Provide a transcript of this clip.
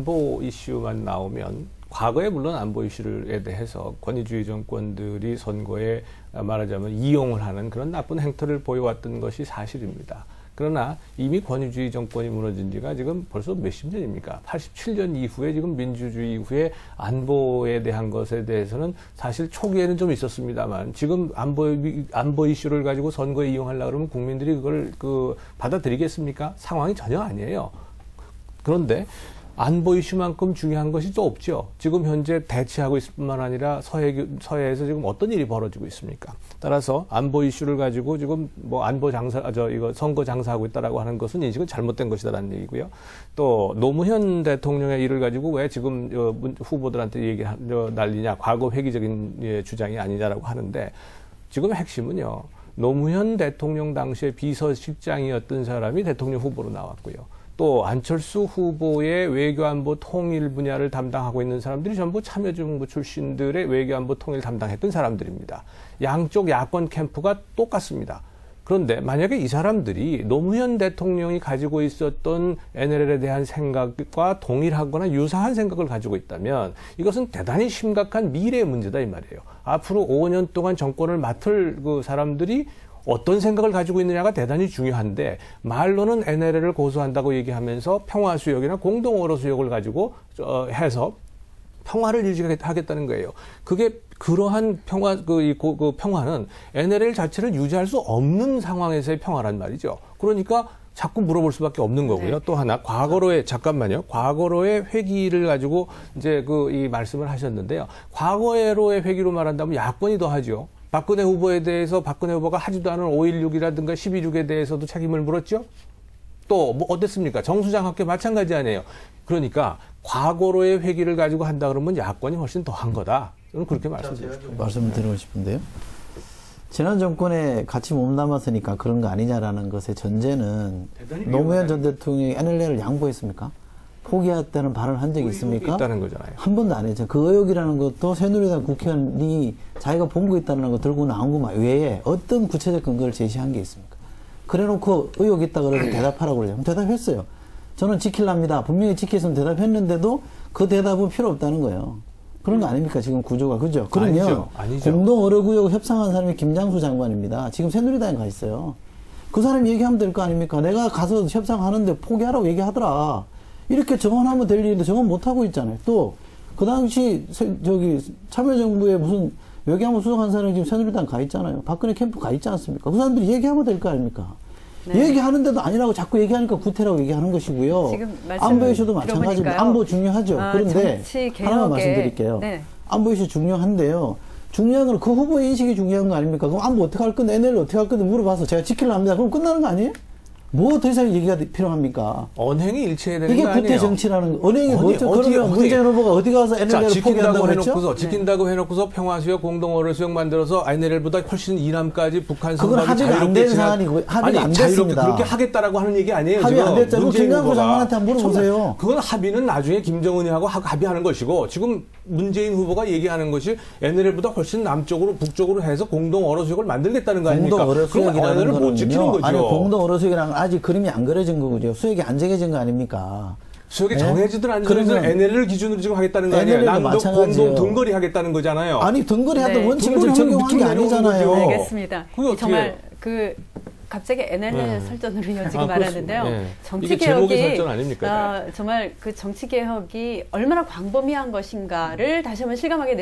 안보 이슈만 나오면 과거에 물론 안보 이슈에 대해서 권위주의 정권들이 선거에 말하자면 이용을 하는 그런 나쁜 행태를 보여왔던 것이 사실입니다. 그러나 이미 권위주의 정권이 무너진 지가 지금 벌써 몇십 년입니까? 87년 이후에 지금 민주주의 이후에 안보에 대한 것에 대해서는 사실 초기에는 좀 있었습니다만 지금 안보 이슈를 가지고 선거에 이용하려고 그러면 국민들이 그걸 받아들이겠습니까? 상황이 전혀 아니에요. 그런데 안보 이슈만큼 중요한 것이 또 없죠. 지금 현재 대치하고 있을 뿐만 아니라 서해에서 지금 어떤 일이 벌어지고 있습니까? 따라서 안보 이슈를 가지고 지금 뭐 이거 선거 장사하고 있다라고 하는 것은 인식은 잘못된 것이다라는 얘기고요. 또 노무현 대통령의 일을 가지고 왜 지금 후보들한테 난리냐, 과거 회기적인 주장이 아니냐라고 하는데 지금 핵심은요. 노무현 대통령 당시에 비서실장이었던 사람이 대통령 후보로 나왔고요. 또 안철수 후보의 외교안보 통일 분야를 담당하고 있는 사람들이 전부 참여정부 출신들의 외교안보 통일 담당했던 사람들입니다. 양쪽 야권 캠프가 똑같습니다. 그런데 만약에 이 사람들이 노무현 대통령이 가지고 있었던 NLL에 대한 생각과 동일하거나 유사한 생각을 가지고 있다면 이것은 대단히 심각한 미래의 문제다 이 말이에요. 앞으로 5년 동안 정권을 맡을 그 사람들이 어떤 생각을 가지고 있느냐가 대단히 중요한데 말로는 NLL을 고수한다고 얘기하면서 평화수역이나 공동어로수역을 가지고 해서 평화를 유지하겠다는 거예요. 그게 그러한 평화는 NLL 자체를 유지할 수 없는 상황에서의 평화란 말이죠. 그러니까 자꾸 물어볼 수밖에 없는 거고요. 네. 또 하나 과거로의 회기를 가지고 이제 이 말씀을 하셨는데요. 과거로의 회기로 말한다면 야권이 더 하죠. 박근혜 후보에 대해서 박근혜 후보가 하지도 않은 5.16이라든가 12.6에 대해서도 책임을 물었죠. 또 뭐 어땠습니까? 정수장학회 마찬가지 아니에요. 그러니까 과거로의 회기를 가지고 한다 그러면 야권이 훨씬 더한 거다. 저는 그렇게 말씀드리고 말씀을 드리고 싶은데요. 지난 정권에 같이 몸담았으니까 그런 거 아니냐라는 것의 전제는 노무현 전 대통령이 NLL을 양보했습니까? 포기했다는 발언을 한 적이 있습니까? 있다는 거잖아요. 한 번도 안 했죠. 그 의혹이라는 것도 새누리당 국회의원이 자기가 본 거 있다는 거 들고 나온 것 외에 어떤 구체적 근거를 제시한 게 있습니까? 그래놓고 의혹 있다 그래서 대답하라고 그러죠. 대답했어요. 저는 지킬랍니다. 분명히 지켰으면 대답했는데도 그 대답은 필요 없다는 거예요. 그런 거 아닙니까? 지금 구조가. 그죠? 그러면 아니죠. 공동어려구역 협상한 사람이 김장수 장관입니다. 지금 새누리당에 가 있어요. 그 사람이 얘기하면 될 거 아닙니까? 내가 가서 협상하는데 포기하라고 얘기하더라. 이렇게 정언하면 될 일인데 정언 못하고 있잖아요. 또, 그 당시, 참여정부에 무슨 외교안보 수석한 사람이 지금 새누리당 가 있잖아요. 박근혜 캠프 가 있지 않습니까? 그 사람들이 얘기하면 될 거 아닙니까? 네. 얘기하는데도 아니라고 자꾸 얘기하니까 구태라고 얘기하는 것이고요. 안보 이슈도 마찬가지입니다. 안보 중요하죠. 그런데 하나만 말씀드릴게요. 네. 안보 이슈 중요한데요. 중요한 건 그 후보의 인식이 중요한 거 아닙니까? 그럼 안보 어떻게 할 건데, NL 어떻게 할 건데 물어봐서 제가 지키려 합니다. 그럼 끝나는 거 아니에요? 뭐 더 이상 얘기가 필요합니까? 언행이 일치해야 되는 거 거 아니에요? 이게 구태 정치라는 언행이 뭐죠? 그러면 문재인 후보가 어디 가서 NLL을 포기한다고 했죠? 지킨다고 해놓고서 평화수역, 공동어로수역 만들어서 NLL보다 훨씬 이남까지 북한 그건 합의가 안 된 사안이고 합의가 안 됐습니다. 그렇게 하겠다라고 하는 얘기 아니에요. 합의 안 됐잖아요. 김장수 장관한테 한번 물어보세요. 그건 합의는 나중에 김정은이 하고 합의하는 것이고 지금 문재인 후보가 얘기하는 것이 NLL보다 훨씬 남쪽으로 북쪽으로 해서 공동어로수역을 만들겠다는 거 아닙니까? 공동어로수역이라는 못 지키는 거죠. 아니 공동어로수역이랑 아직 그림이 안 그려진 거죠. 수역이 안 정해진 거 아닙니까? 수역이 정해지든 안 정해지든 NLL을 기준으로 지금 하겠다는 거 아니에요? 남북 공동 등거리 하겠다는 거잖아요. 아니 등거리 하던 원칙을 적용한 게 아니잖아요. 알겠습니다. 정말 갑자기 NLL 설전으로 이어지고 말았는데요. 네. 정치개혁이 설전 아닙니까? 정말 그 정치개혁이 얼마나 광범위한 것인가를 다시 한번 실감하게 됐습니다.